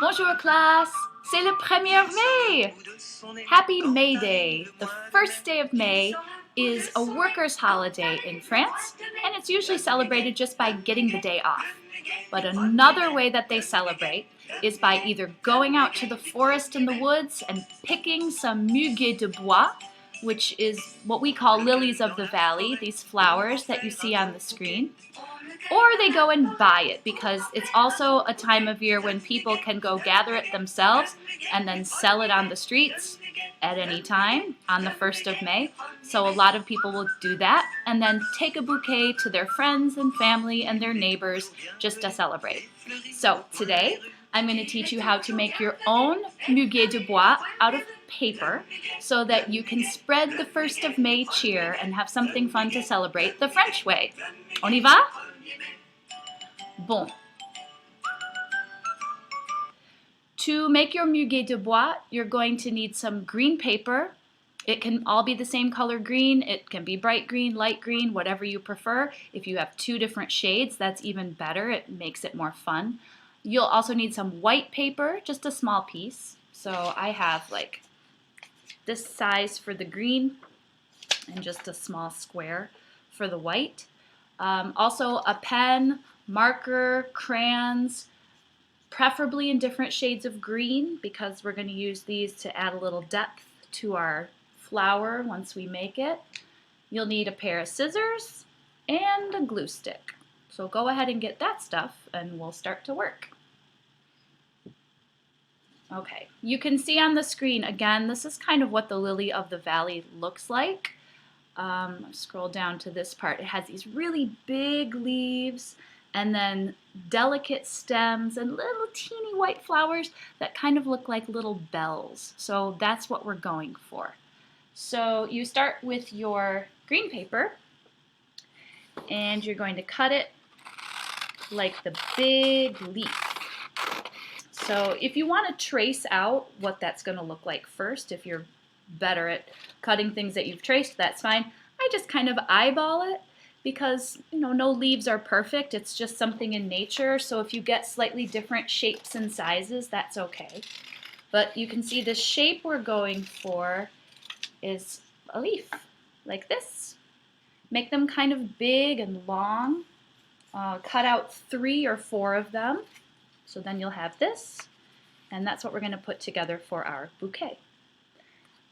Bonjour classe, c'est le Premier Mai! Happy May Day! The first day of May is a workers' holiday in France, and it's usually celebrated just by getting the day off. But another way that they celebrate is by either going out to the forest in the woods and picking some muguet de bois, which is what we call lilies of the valley, these flowers that you see on the screen. Or they go and buy it because it's also a time of year when people can go gather it themselves and then sell it on the streets at any time on the 1st of May. So a lot of people will do that and then take a bouquet to their friends and family and their neighbors just to celebrate. So today I'm going to teach you how to make your own muguet de bois out of paper so that you can spread the 1st of May cheer and have something fun to celebrate the French way. On y va? Bon. To make your muguet de bois, you're going to need some green paper. It can all be the same color green. It can be bright green, light green, whatever you prefer. If you have two different shades, that's even better. It makes it more fun. You'll also need some white paper, just a small piece. So I have like this size for the green and just a small square for the white. Also a pen, marker, crayons, preferably in different shades of green because we're going to use these to add a little depth to our flower once we make it. You'll need a pair of scissors and a glue stick. So go ahead and get that stuff and we'll start to work. Okay, you can see on the screen again, this is kind of what the lily of the valley looks like. Scroll down to this part. It has these really big leaves and then delicate stems and little teeny white flowers that kind of look like little bells. So that's what we're going for. So you start with your green paper and you're going to cut it like the big leaf. So if you want to trace out what that's going to look like first, if you're better at cutting things that you've traced, that's fine. I just kind of eyeball it because, no leaves are perfect. It's just something in nature. So if you get slightly different shapes and sizes, that's okay. But you can see the shape we're going for is a leaf, like this. Make them kind of big and long. Cut out 3 or 4 of them. So then you'll have this. And that's what we're going to put together for our bouquet.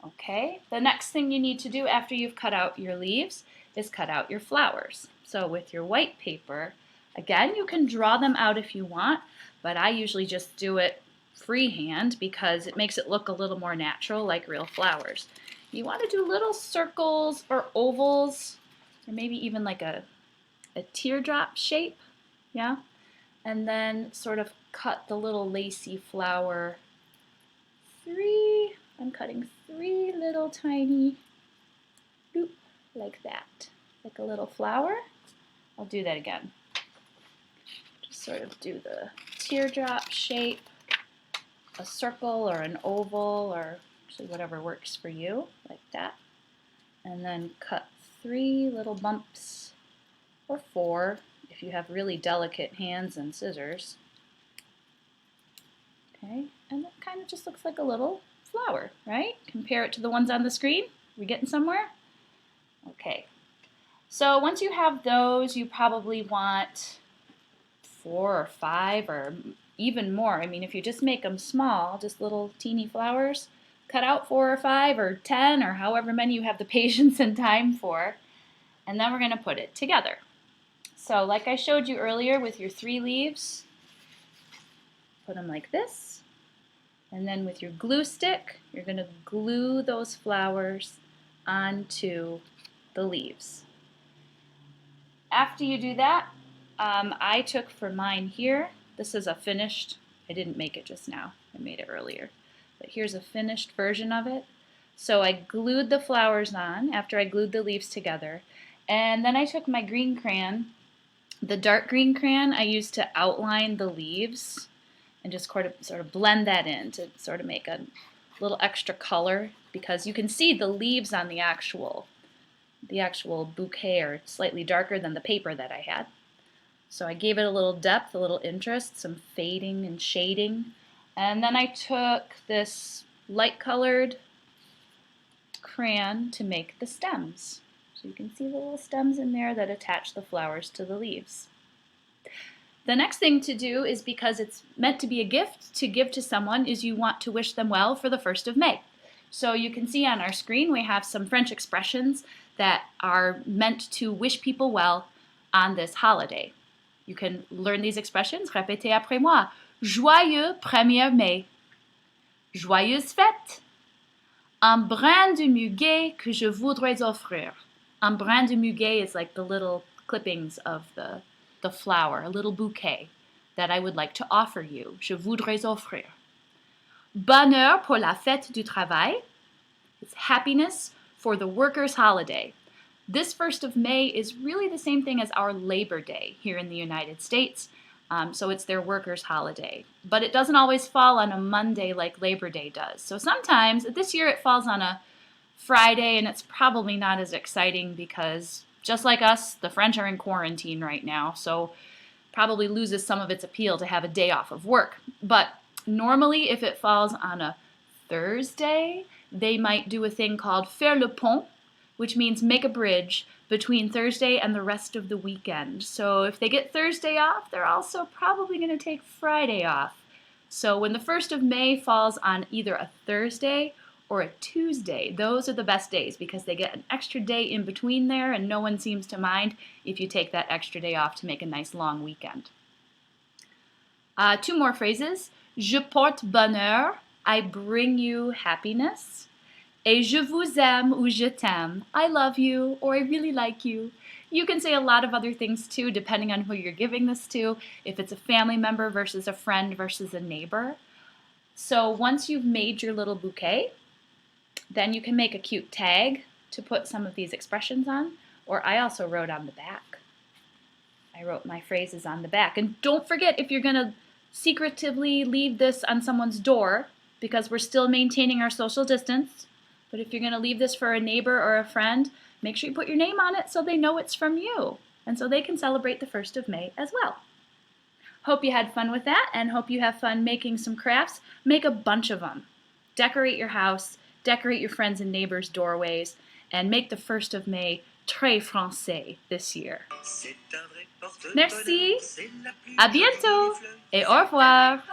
Okay, the next thing you need to do after you've cut out your leaves is cut out your flowers. So with your white paper, again, you can draw them out if you want, but I usually just do it freehand because it makes it look a little more natural, like real flowers. You want to do little circles or ovals, or maybe even like a teardrop shape, yeah? And then sort of cut the little lacy flower I'm cutting 3 little tiny, like that, like a little flower. I'll do that again. Just sort of do the teardrop shape, a circle or an oval or actually whatever works for you, like that. And then cut 3 little bumps, or 4 if you have really delicate hands and scissors. Okay, and that kind of just looks like a little flower, right? Compare it to the ones on the screen. We getting somewhere? Okay. So once you have those, you probably want 4 or 5 or even more. I mean, if you just make them small, just little teeny flowers, cut out 4 or 5 or 10 or however many you have the patience and time for. And then we're going to put it together. So like I showed you earlier with your 3 leaves, put them like this. And then with your glue stick, you're going to glue those flowers onto the leaves. After you do that, I took for mine here, this is a finished, I didn't make it just now, I made it earlier, but here's a finished version of it. So I glued the flowers on after I glued the leaves together, and then I took my green crayon, the dark green crayon I used to outline the leaves, and just sort of blend that in to sort of make a little extra color because you can see the leaves on the actual bouquet are slightly darker than the paper that I had. So I gave it a little depth, a little interest, some fading and shading. And then I took this light colored crayon to make the stems. So you can see the little stems in there that attach the flowers to the leaves. The next thing to do is, because it's meant to be a gift to give to someone, is you want to wish them well for the 1st of May. So you can see on our screen we have some French expressions that are meant to wish people well on this holiday. You can learn these expressions. Répétez après moi. Joyeux 1er Mai. Joyeuse fête. Un brin de muguet que je voudrais offrir. Un brin de muguet is like the little clippings of the flower, a little bouquet that I would like to offer you. Je voudrais offrir. Bonheur pour la fête du travail. It's happiness for the workers' holiday. This 1st of May is really the same thing as our Labor Day here in the United States. So it's their workers' holiday. But it doesn't always fall on a Monday like Labor Day does. So sometimes, this year it falls on a Friday, and it's probably not as exciting because, just like us, the French are in quarantine right now, so probably loses some of its appeal to have a day off of work. But normally, if it falls on a Thursday, they might do a thing called faire le pont, which means make a bridge between Thursday and the rest of the weekend. So if they get Thursday off, they're also probably going to take Friday off. So when the 1st of May falls on either a Thursday or a Tuesday, those are the best days because they get an extra day in between there, and no one seems to mind if you take that extra day off to make a nice long weekend. 2 more phrases. Je porte bonheur. I bring you happiness. Et je vous aime ou je t'aime. I love you, or I really like you. You can say a lot of other things too, depending on who you're giving this to, if it's a family member versus a friend versus a neighbor. So once you've made your little bouquet, then you can make a cute tag to put some of these expressions on, or I also wrote on the back. I wrote my phrases on the back. And don't forget, if you're going to secretively leave this on someone's door, because we're still maintaining our social distance, but if you're going to leave this for a neighbor or a friend, make sure you put your name on it so they know it's from you, and so they can celebrate the 1st of May as well. Hope you had fun with that, and hope you have fun making some crafts. Make a bunch of them. Decorate your house, decorate your friends' and neighbors' doorways, and make the 1st of May très français this year. Merci, à bientôt, et au revoir.